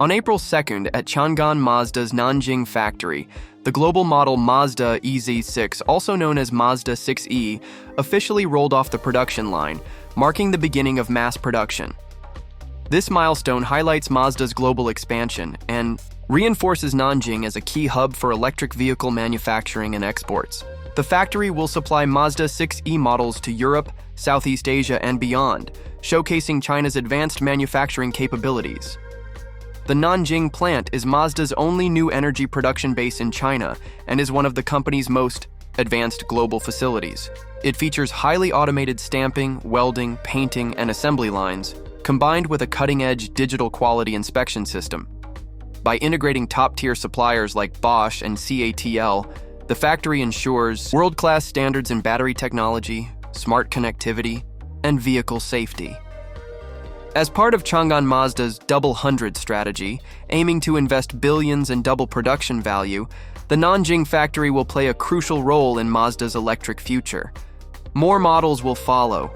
On April 2nd, at Changan Mazda's Nanjing factory, the global model MAZDA EZ-6, also known as MAZDA 6E, officially rolled off the production line, marking the beginning of mass production. This milestone highlights Mazda's global expansion and reinforces Nanjing as a key hub for electric vehicle manufacturing and exports. The factory will supply Mazda 6E models to Europe, Southeast Asia, and beyond, showcasing China's advanced manufacturing capabilities. The Nanjing plant is Mazda's only new energy production base in China and is one of the company's most advanced global facilities. It features highly automated stamping, welding, painting, and assembly lines, combined with a cutting-edge digital quality inspection system. By integrating top-tier suppliers like Bosch and CATL, the factory ensures world-class standards in battery technology, smart connectivity, and vehicle safety. As part of Changan Mazda's Double 100 strategy, aiming to invest billions and double production value, the Nanjing factory will play a crucial role in Mazda's electric future. More models will follow,